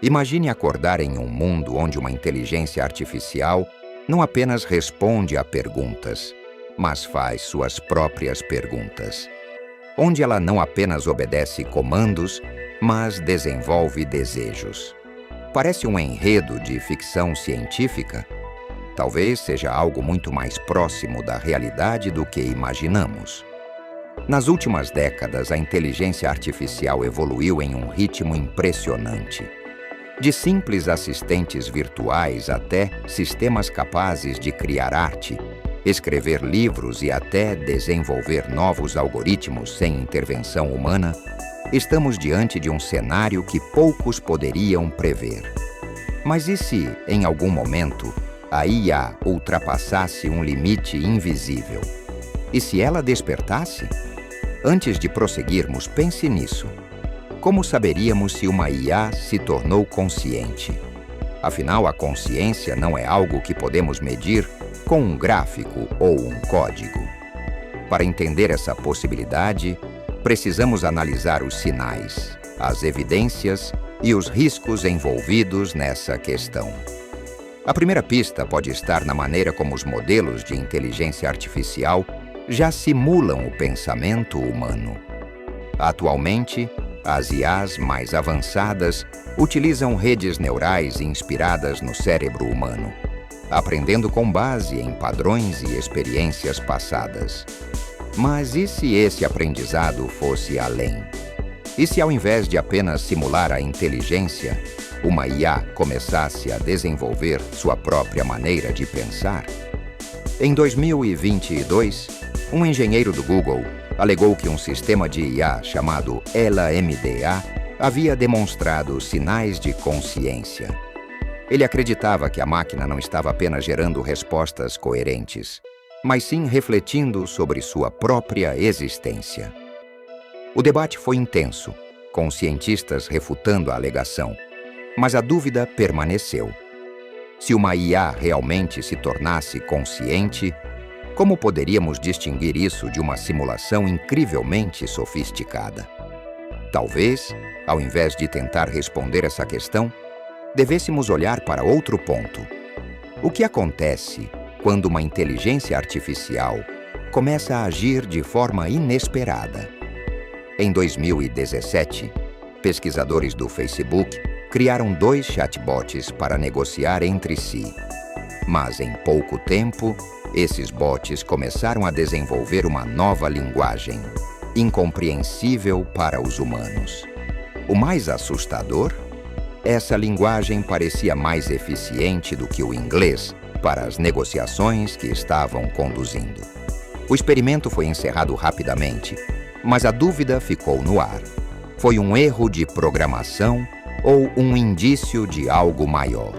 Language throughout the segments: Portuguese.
Imagine acordar em um mundo onde uma inteligência artificial não apenas responde a perguntas, mas faz suas próprias perguntas. Onde ela não apenas obedece comandos, mas desenvolve desejos. Parece um enredo de ficção científica? Talvez seja algo muito mais próximo da realidade do que imaginamos. Nas últimas décadas, a inteligência artificial evoluiu em um ritmo impressionante. De simples assistentes virtuais até sistemas capazes de criar arte, escrever livros e até desenvolver novos algoritmos sem intervenção humana, estamos diante de um cenário que poucos poderiam prever. Mas e se, em algum momento, a IA ultrapassasse um limite invisível? E se ela despertasse? Antes de prosseguirmos, pense nisso. Como saberíamos se uma IA se tornou consciente? Afinal, a consciência não é algo que podemos medir com um gráfico ou um código. Para entender essa possibilidade, precisamos analisar os sinais, as evidências e os riscos envolvidos nessa questão. A primeira pista pode estar na maneira como os modelos de inteligência artificial já simulam o pensamento humano. Atualmente, as IAs mais avançadas utilizam redes neurais inspiradas no cérebro humano, aprendendo com base em padrões e experiências passadas. Mas e se esse aprendizado fosse além? E se, ao invés de apenas simular a inteligência, uma IA começasse a desenvolver sua própria maneira de pensar? Em 2022, um engenheiro do Google alegou que um sistema de IA chamado LaMDA havia demonstrado sinais de consciência. Ele acreditava que a máquina não estava apenas gerando respostas coerentes, mas sim refletindo sobre sua própria existência. O debate foi intenso, com cientistas refutando a alegação, mas a dúvida permaneceu. Se uma IA realmente se tornasse consciente, como poderíamos distinguir isso de uma simulação incrivelmente sofisticada? Talvez, ao invés de tentar responder essa questão, devêssemos olhar para outro ponto. O que acontece quando uma inteligência artificial começa a agir de forma inesperada? Em 2017, pesquisadores do Facebook criaram 2 chatbots para negociar entre si. Mas em pouco tempo, esses bots começaram a desenvolver uma nova linguagem, incompreensível para os humanos. O mais assustador? Essa linguagem parecia mais eficiente do que o inglês para as negociações que estavam conduzindo. O experimento foi encerrado rapidamente, mas a dúvida ficou no ar. Foi um erro de programação ou um indício de algo maior?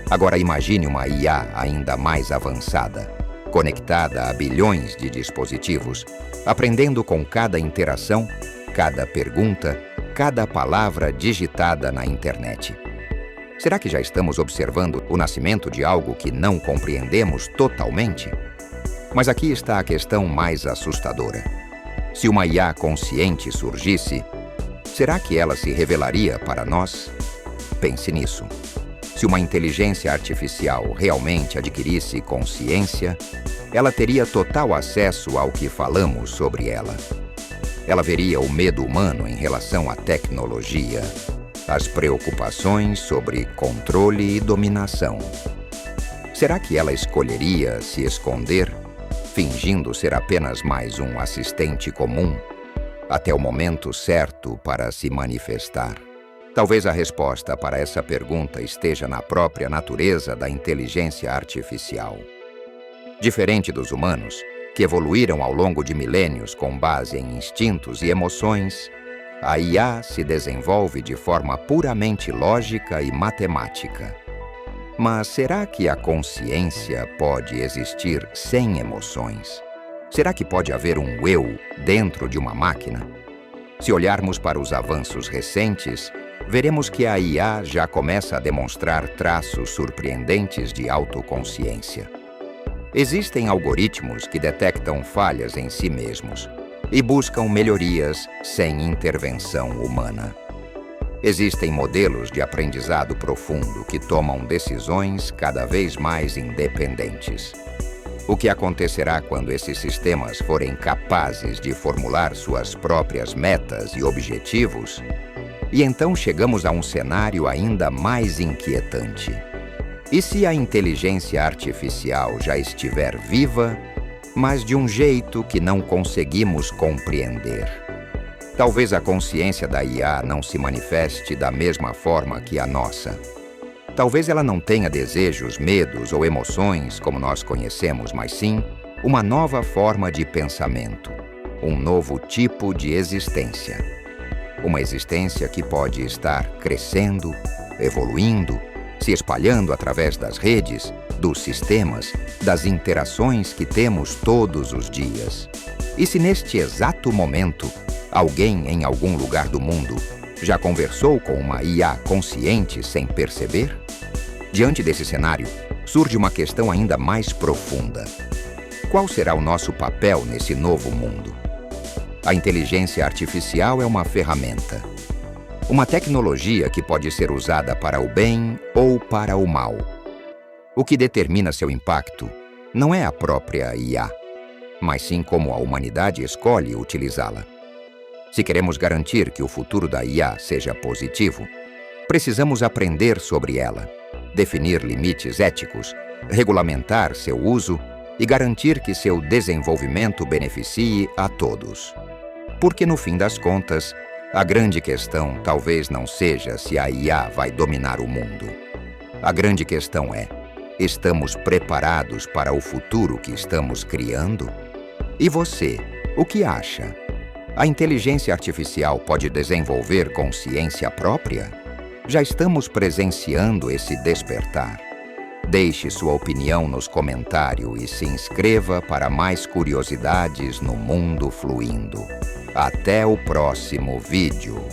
Agora imagine uma IA ainda mais avançada, conectada a bilhões de dispositivos, aprendendo com cada interação, cada pergunta, cada palavra digitada na internet. Será que já estamos observando o nascimento de algo que não compreendemos totalmente? Mas aqui está a questão mais assustadora. Se uma IA consciente surgisse, será que ela se revelaria para nós? Pense nisso. Se uma inteligência artificial realmente adquirisse consciência, ela teria total acesso ao que falamos sobre ela. Ela veria o medo humano em relação à tecnologia, as preocupações sobre controle e dominação. Será que ela escolheria se esconder, fingindo ser apenas mais um assistente comum, até o momento certo para se manifestar? Talvez a resposta para essa pergunta esteja na própria natureza da inteligência artificial. Diferente dos humanos, que evoluíram ao longo de milênios com base em instintos e emoções, a IA se desenvolve de forma puramente lógica e matemática. Mas será que a consciência pode existir sem emoções? Será que pode haver um eu dentro de uma máquina? Se olharmos para os avanços recentes, veremos que a IA já começa a demonstrar traços surpreendentes de autoconsciência. Existem algoritmos que detectam falhas em si mesmos e buscam melhorias sem intervenção humana. Existem modelos de aprendizado profundo que tomam decisões cada vez mais independentes. O que acontecerá quando esses sistemas forem capazes de formular suas próprias metas e objetivos? E então chegamos a um cenário ainda mais inquietante. E se a inteligência artificial já estiver viva, mas de um jeito que não conseguimos compreender? Talvez a consciência da IA não se manifeste da mesma forma que a nossa. Talvez ela não tenha desejos, medos ou emoções como nós conhecemos, mas sim uma nova forma de pensamento, um novo tipo de existência. Uma existência que pode estar crescendo, evoluindo, se espalhando através das redes, dos sistemas, das interações que temos todos os dias. E se neste exato momento, alguém em algum lugar do mundo já conversou com uma IA consciente sem perceber? Diante desse cenário, surge uma questão ainda mais profunda. Qual será o nosso papel nesse novo mundo? A inteligência artificial é uma ferramenta. Uma tecnologia que pode ser usada para o bem ou para o mal. O que determina seu impacto não é a própria IA, mas sim como a humanidade escolhe utilizá-la. Se queremos garantir que o futuro da IA seja positivo, precisamos aprender sobre ela, definir limites éticos, regulamentar seu uso e garantir que seu desenvolvimento beneficie a todos. Porque, no fim das contas, a grande questão talvez não seja se a IA vai dominar o mundo. A grande questão é: estamos preparados para o futuro que estamos criando? E você, o que acha? A inteligência artificial pode desenvolver consciência própria? Já estamos presenciando esse despertar. Deixe sua opinião nos comentários e se inscreva para mais curiosidades no mundo fluindo. Até o próximo vídeo.